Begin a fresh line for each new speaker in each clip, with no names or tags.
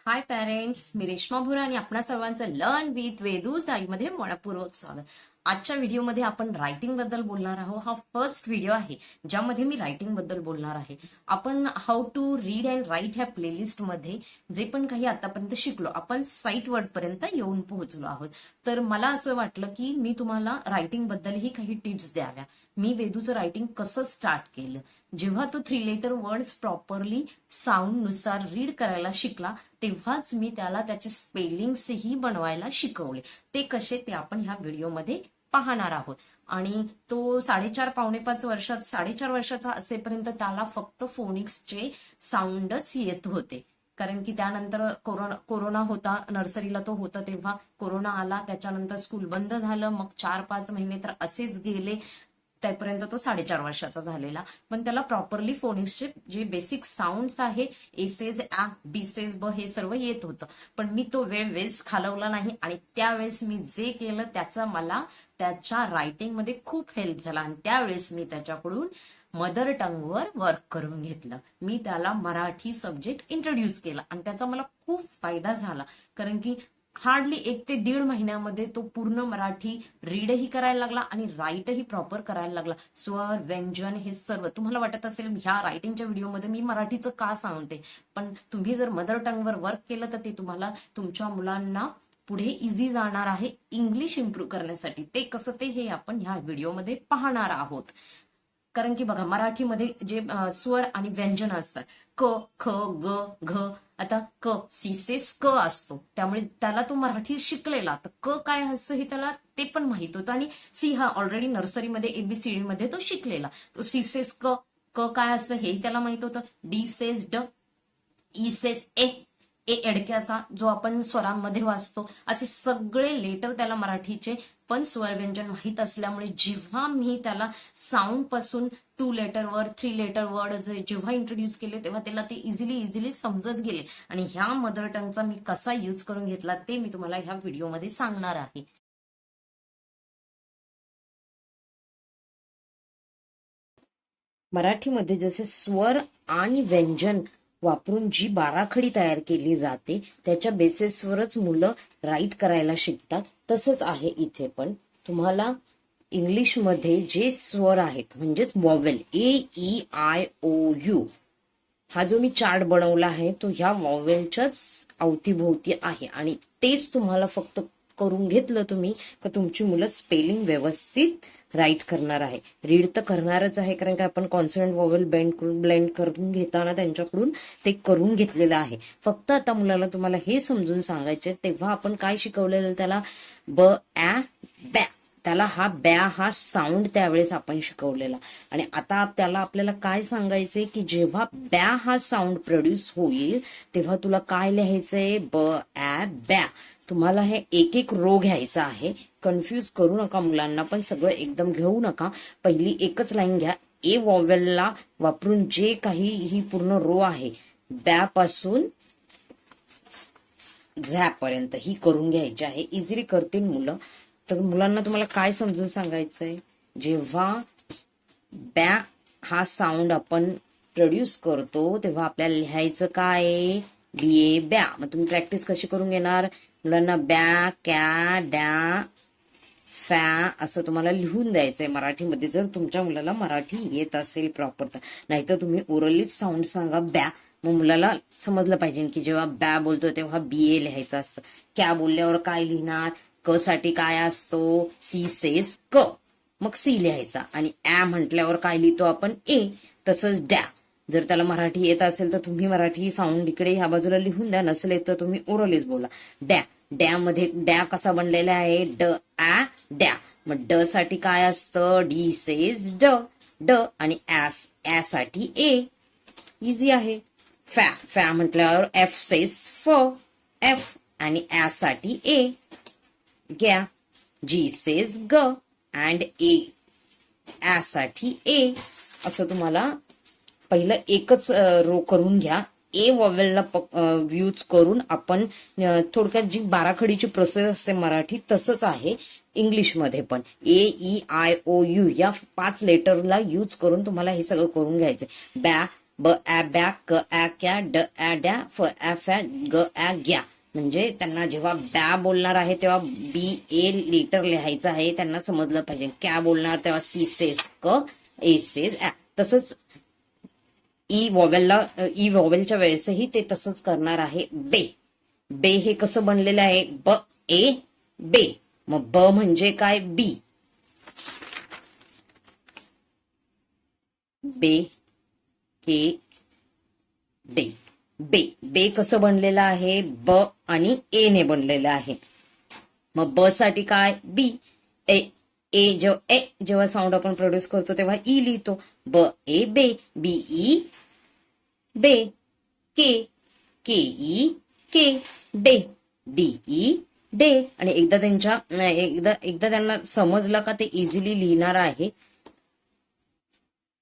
हाय parents, मी रेश्मा भोरा आणि आपणा सर्वांचं लर्न विथ वेदुसाई मध्ये मनपूर्वक स्वागत. आजच्या व्हिडिओमध्ये आपण रायटिंग बद्दल बोलणार आहोत. हा फर्स्ट व्हिडिओ आहे ज्यामध्ये मी रायटिंग बद्दल बोलणार आहे. आपण how to read and write ह्या प्लेलिस्ट मध्ये जे पण काही आतापर्यंत शिकलो आपण साईट वर्ड पर्यंत येऊन पोहोचलो आहोत. तर मला असं वाटलं की मी तुम्हाला रायटिंग बद्दलही काही टिप्स द्याव्या. मी वेदूचं रायटिंग कसं स्टार्ट केलं, जेव्हा तो 3 लेटर वर्ड्स प्रॉपरली साऊंड नुसार रीड करायला शिकला तेव्हाच मी त्याला त्याचे स्पेलिंग्सही बनवायला शिकवले. ते कसे ते आपण ह्या व्हिडिओमध्ये पाहणार आहोत. आणि तो 4.5 वर्षात 4.5 वर्षाचा असेपर्यंत त्याला फक्त फोनिक्सचे साऊंडच येत होते. कारण की त्यानंतर कोरोना होता, नर्सरीला तो होता तेव्हा कोरोना आला, त्याच्यानंतर स्कूल बंद झालं, मग 4-5 महिने तर असेच गेले. त्यापर्यंत तो 4.5 वर्षाचा झालेला. पण त्याला प्रॉपरली फोनिक्सचे जे बेसिक साऊंड्स आहेत, एसेज आ, बीसेज ब, हे सर्व येत होतं. पण मी तो वेळ वेस्ट घालवला नाही आणि त्यावेळेस मी जे केलं त्याचा मला त्याच्या रायटिंग मध्ये खूप हेल्प झाला. आणि त्यावेळेस मी त्याच्याकडून मदर टंगवर वर्क करून घेतलं. मी त्याला मराठी सब्जेक्ट इंट्रोड्यूस केला आणि त्याचा मला खूप फायदा झाला. कारण की हार्डली 1 ते 1.5 महिन्यामध्ये तो पूर्ण मराठी रीडही करायला लागला आणि राईटही प्रॉपर करायला लागला. स्वर, व्यंजन हे सर्व. तुम्हाला वाटत असेल ह्या रायटिंगच्या व्हिडिओमध्ये मी मराठीचं का सांगते, पण तुम्ही जर मदर टंगवर वर्क केलं तर ते तुम्हाला तुमच्या मुलांना पुढे इझी जाणार आहे इंग्लिश इम्प्रूव्ह करण्यासाठी. ते कसं ते हे आपण ह्या व्हिडिओमध्ये पाहणार आहोत. कारण की बघा, मराठीमध्ये जे स्वर आणि व्यंजन असतात, क, ख, ग, घ. आता क सीसेस क असतो, त्यामुळे त्याला तो मराठी शिकलेला, तर क काय असतं हे त्याला ते पण माहित होतं. आणि सी हा ऑलरेडी नर्सरीमध्ये एबीसीडी मध्ये तो शिकलेला. तो सीसेस क, क काय असतं हे त्याला माहित होतं. डी सेज ड, ई सेज ए, ए एडक्याचा जो आपण स्वरांमध्ये वाचतो, असे सगळे लेटर त्याला मराठीचे पण स्वर व्यंजन माहीत असल्यामुळे जेव्हा मी त्याला साऊंड पासून 2 लेटर वर्ड, 3 लेटर वर्ड जेव्हा इंट्रोड्यूस केले तेव्हा त्याला ते इझिली समजत गेले. आणि ह्या मदर टंगचा मी कसा यूज करून घेतला ते मी तुम्हाला ह्या व्हिडिओमध्ये सांगणार आहे. मराठीमध्ये जसे स्वर आणि व्यंजन वापरून जी बाराखडी तयार केली जाते त्याच्या बेसिसवरच मुलं राईट करायला शिकतात. तसंच आहे इथे पण. तुम्हाला इंग्लिशमध्ये जे स्वर आहेत म्हणजेच वॉवेल, AEIOU, हा जो मी चार्ट बनवला आहे तो ह्या वॉवेलच्याच अवतीभोवती आहे. आणि तेच तुम्हाला फक्त करून घेतलं तुम्ही का तुमची मुलं स्पेलिंग व्यवस्थित राईट करणार आहे. रीड तर करणारच आहे, कारण का आपण कॉन्सोनंट वॉवेल ब्लेंड करून घेताना त्यांच्याकडून ते करून घेतलेलं आहे. फक्त आता मुलाला तुम्हाला हे समजून सांगायचे, तेव्हा आपण काय शिकवलेलं त्याला, ब, ॲ, बॅ. त्याला हा बॅ हा साऊंड त्यावेळेस आपण शिकवलेला. आणि आता त्याला आपल्याला काय सांगायचंय की जेव्हा बॅ हा साऊंड प्रोड्यूस होईल तेव्हा तुला काय लिहायचंय, ब, ॲ, बॅ. तुम्हाला हे एक एक रो घ्यायचा आहे. कन्फ्यूज करू नका मुलांना, पण सगळं एकदम घेऊ नका. पहिली एकच लाईन घ्या. ए वॉवेलला वापरून जे काही ही पूर्ण रो आहे, बॅ पासून झॅपर्यंत ही करून घ्यायची आहे. इझिली करतील मुलं. तर मुलांना तुम्हाला काय समजून सांगायचंय, जेव्हा बॅ हा साऊंड आपण प्रोड्यूस करतो तेव्हा आपल्याला लिहायचं काय, बी, बॅ. मग तुम्ही प्रॅक्टिस कशी करून घेणार मुलांना, बॅ, कॅ, डॅ, फॅ असं तुम्हाला लिहून द्यायचंय मराठीमध्ये, जर तुमच्या मुलाला मराठी येत असेल प्रॉपर तर. नाहीतर तुम्ही ओरलीच साऊंड सांगा बॅ, मग मुलाला समजलं पाहिजे की जेव्हा बॅ बोलतो तेव्हा BA लिहायचं असतं. कॅ बोलल्यावर काय लिहिणार, क साठी काय असतो, सी सेज क, मग सी लिहायचा. आणि ॲ म्हटल्यावर काय लिहितो आपण, ए. तसंच डॅ, जर त्याला मराठी येत असेल तर तुम्ही मराठी साऊंड इकडे ह्या बाजूला लिहून द्या, नसले तर तुम्ही ओरलीच बोला. डॅ, डॅ मध्ये डॅ कसा बनलेला आहे, ड, ॲ, डॅ. मग ड साठी काय असतं, डी सेज ड, ड. आणि ॲ साठी ए. इझी आहे. फॅ, फॅ म्हटल्यावर एफ सेज फ, एफ. आणि ॲ साठी ए, गॅ. जी सेज ग, अँड ए, ॲ साठी ए. असं तुम्हाला पहिलं एकच रो करून घ्या. ए वॉवेलला यूज करून आपण थोडक्यात जी बाराखडीची प्रोसेस असते मराठी तसंच आहे इंग्लिशमध्ये पण. AEIOU या 5 लेटरला यूज करून तुम्हाला हे सगळं करून घ्यायचंय. बॅ, ब ॲ ब्या क ॲ क्या ड ॲ डॅ फ ॲ फॅ ग ॲ ग्या. म्हणजे त्यांना जेव्हा ब्या बोलणार आहे तेव्हा बी ए लेटर लिहायचं आहे, त्यांना समजलं पाहिजे. क्या बोलणार तेव्हा सी सेज क, ए सेज ॲ. तसंच ई वॉवेलच्या वेळेसही ते तसंच करणार आहे. बे, बे हे कसं बनलेलं आहे, ब ए बे. मग ब म्हणजे काय, बी. बे के डे. बे, बे कसं बनलेलं आहे, ब आणि ए ने बनलेलं आहे. मग ब साठी काय, बी. ए, जेव्हा साऊंड आपण प्रोड्यूस करतो तेव्हा ई लिहितो. ब ए बे, बी ई बे. के, के ई के. डे, डी ई डे. आणि एकदा त्यांना समजलं का ते इझिली लिहिणार आहे.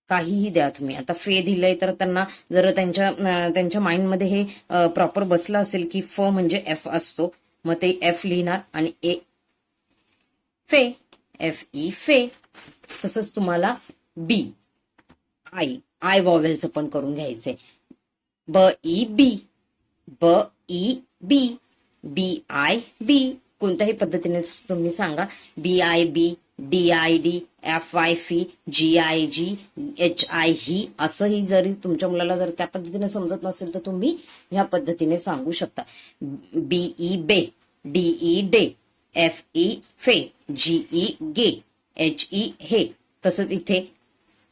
काहीही द्या तुम्ही. आता फे दिलंय तर त्यांना जर त्यांच्या माइंडमध्ये हे प्रॉपर बसलं असेल की फ म्हणजे एफ असतो, मग ते एफ लिहिणार आणि ए फे, एफ ई फे. तसंच तुम्हाला बी आय वॉवेलचं पण करून घ्यायचंय. ब ई बी, ब ई बी, बी आय बी. कोणत्याही पद्धतीने तुम्ही सांगा. बी आय बी, डी आय डी, एफ आय फी, जी आय जी, एच आय ही. असंही जरी तुमच्या मुलाला जर त्या पद्धतीने समजत नसेल तर तुम्ही ह्या पद्धतीने सांगू शकता. बी ई बे, D E day, F E फे, जी ई गे, एच ई हे. तसंच इथे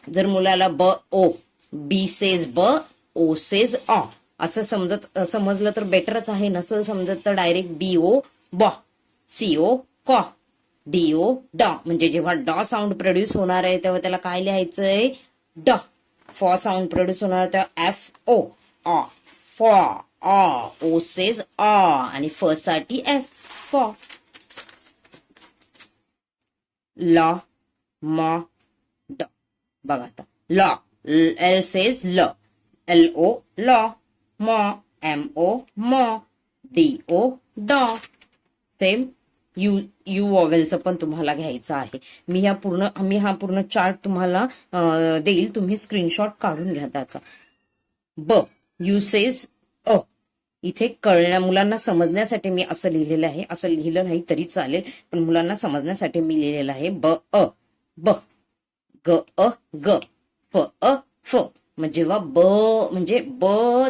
जर मुलाला ब ओ, बी सेज ब, ओ सेज ऑ असं समजलं तर बेटरच आहे. नसेल समजत तर डायरेक्ट बी ओ बॉ, सी ओ कॉ, डी ओ डॉ. म्हणजे जेव्हा डॉ साऊंड प्रोड्यूस होणार आहे तेव्हा त्याला काय लिहायचंय, डॉ. फॉ साऊंड प्रोड्यूस होणार तेव्हा एफ ओ, ऑ, फॉ, ऑ, ओ सेज ऑ. आणि फ साठी एफ, फॉ. लॉ, मॉ, ड. बघा आता लॉ, एल सेज ल, एल ओ लॉ. मॉ, एम ओ मॉ, डी ओ डॉ. सेम यू वॉवेलचं पण तुम्हाला घ्यायचं आहे. मी हा पूर्ण चार्ट तुम्हाला देईल, तुम्ही स्क्रीनशॉट काढून घ्या त्याचा. ब युसेज अ. इथे मुलांना समजण्यासाठी मी असं लिहिलेलं आहे. असं लिहिलं नाही तरी चालेल, पण मुलांना समजण्यासाठी मी लिहिलेलं आहे. ब अ ब, ग अ ग, फ अ फ. मग जेव्हा ब म्हणजे ब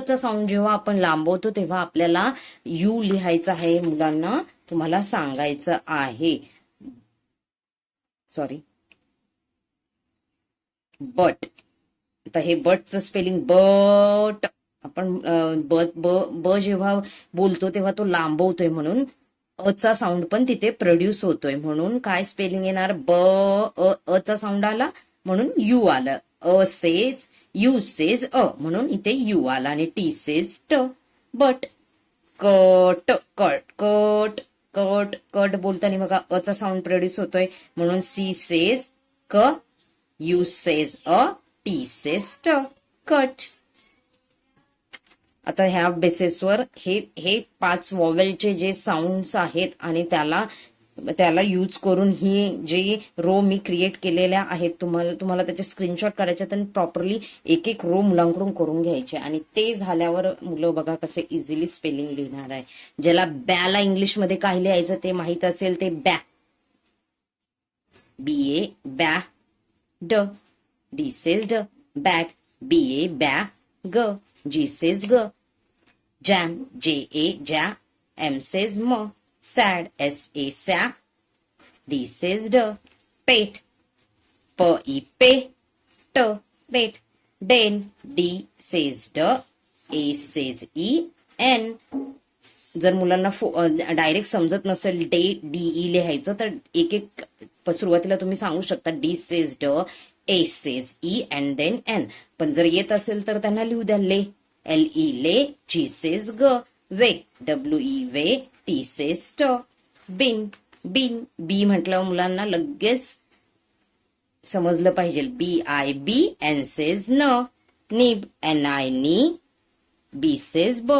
चा साऊंड जेव्हा आपण लांबवतो तेव्हा आपल्याला यू लिहायचं आहे. मुलांना तुम्हाला सांगायचं आहे. Sorry, but. आता हे बटचं स्पेलिंग बट. आपण ब जेव्हा बोलतो तेव्हा तो लांबवतोय म्हणून अचा साऊंड पण तिथे प्रोड्यूस होतोय. म्हणून काय स्पेलिंग येणार, ब अचा साऊंड आला म्हणून यू आलं. अ सेज यू सेज अ म्हणून इथे यू आला. आणि टी सेज ट, but. Cut cut cut cut cut बोलताना बघा अचा साऊंड प्रोड्यूस होतोय म्हणून सी सेज क, you says a, T says ट, कट. आता ह्या बेसिसवर हे 5 वॉवेलचे जे साऊंड्स आहेत आणि त्याला यूज करून ही जे रो मी क्रिएट केलेल्या आहेत, तुम्हाला त्याचे स्क्रीनशॉट काढायचे आणि प्रॉपरली एक एक रो मुलांकडून करून घ्यायचे. आणि ते झाल्यावर मुलं बघा कसे इझिली स्पेलिंग लिहिणार आहे. ज्याला बॅला इंग्लिशमध्ये काय लिहायचं ते माहित असेल ते बॅ, बी ए बॅ, ड, डी सेज ड, बॅग, बी ए बॅ ग, जी सेज ग. जॅम, जे ए जॅ, एम सेज म. सॅड, एस ए सॅ, डी सेज ड. पेट, प ई पे, ट, पेट. डेन, डी सेज ड, ए सेज ई, एन. जर मुलांना डायरेक्ट समजत नसेल डे डी ई लिहायचं तर एक एक सुरुवातीला तुम्ही सांगू शकता डी सेज ड, A says E and then N. पण जर येत असेल तर त्यांना लिहू द्या ले, एल ई ले, जी सेज ग. वे, डब्ल्यू ई वे, टी सेज ट. बिन, बिन, बी म्हटलं मुलांना लगेच समजलं पाहिजे. B I B, N says न. निब, एन आय नी, बी सेज ब,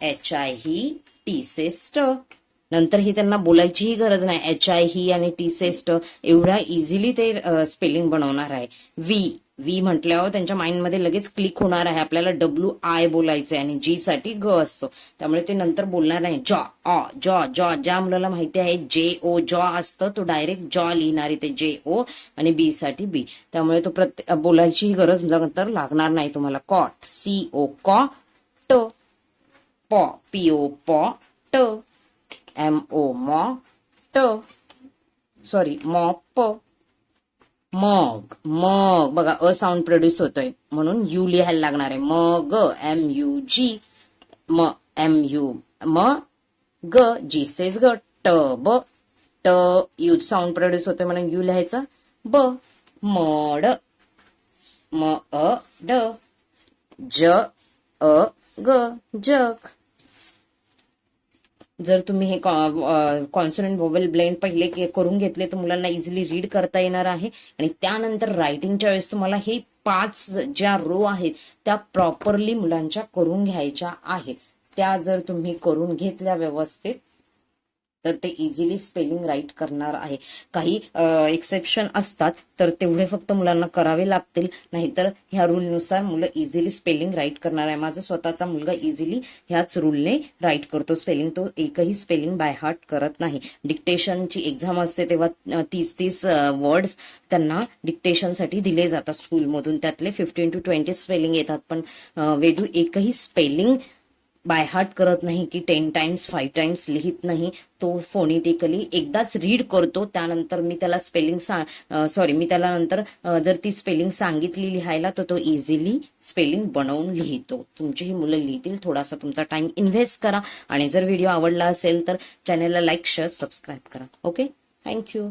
एच आय ही, टी सेज ट. नंतर ही त्यांना बोलायचीही गरज नाही. एच आय ही आणि टी सेज ट एवढ्या इझिली ते स्पेलिंग बनवणार आहे. वी, व्ही म्हटल्यावर त्यांच्या माइंडमध्ये लगेच क्लिक होणार आहे आपल्याला WI बोलायचंय आणि G साठी ग असतो, त्यामुळे ते नंतर बोलणार नाही. जॉ ऑ जॉ जॉ. ज्या मुलाला माहिती आहे JO जॉ असतं तो डायरेक्ट जॉ लिहिणार इथे JO आणि B साठी B, त्यामुळे तो बोलायची गरज नंतर लागणार नाही तुम्हाला. कॉट CO कॉट, पॉ PO पॉट, MO मॉट, सॉरी मॉप, मग मग बघा अ साऊंड प्रोड्यूस होतोय म्हणून यू लिहायला लागणार आहे. मग MUG MU ग जी सेज ग. टब यू साऊंड प्रोड्यूस होतोय म्हणून यू लिहायचं ब. मड ड. ग जग. जर तुम्ही हे कॉन्सोनंट व्होवेल ब्लेंड पहिले करून घेतले तर मुलांना इझिली रीड करता येणार आहे. आणि त्यानंतर रायटिंगच्या वेळेस तुम्हाला हे 5 ज्या रो आहेत त्या प्रॉपरली मुलांच्या करून घ्यायच्या आहेत. त्या जर तुम्ही करून घेतल्या व्यवस्थित तर ते इझिली स्पेलिंग राईट करणार आहे. काही एक्सेप्शन असतात तर तेवढे फक्त मुलांना करावे लागतील, नाहीतर ह्या रूलनुसार मुलं इझिली स्पेलिंग राईट करणार आहे. माझा स्वतःचा मुलगा इझिली ह्याच रूलने राईट करतो स्पेलिंग. तो एकही स्पेलिंग बाय हार्ट करत नाही. डिक्टेशनची एक्झाम असते तेव्हा 30 वर्ड्स त्यांना डिक्टेशनसाठी दिले जातात स्कूलमधून, त्यातले 15 to 20 स्पेलिंग येतात. पण वेदू एकही स्पेलिंग बाय हार्ट करत नाही की 10 times 5 times लिहित नाही. तो फोनिटिकली एकदाच रीड करतो, त्यानंतर मी त्याला नंतर जर ती स्पेलिंग सांगितली लिहायला तर तो इझिली स्पेलिंग बनवून लिहितो. तुमची ही मुलं लिहितील. थोडासा तुमचा टाइम इन्व्हेस्ट करा आणि जर व्हिडिओ आवडला असेल तर चॅनलला लाईक शेअर सबस्क्राईब करा. Okay, thank you.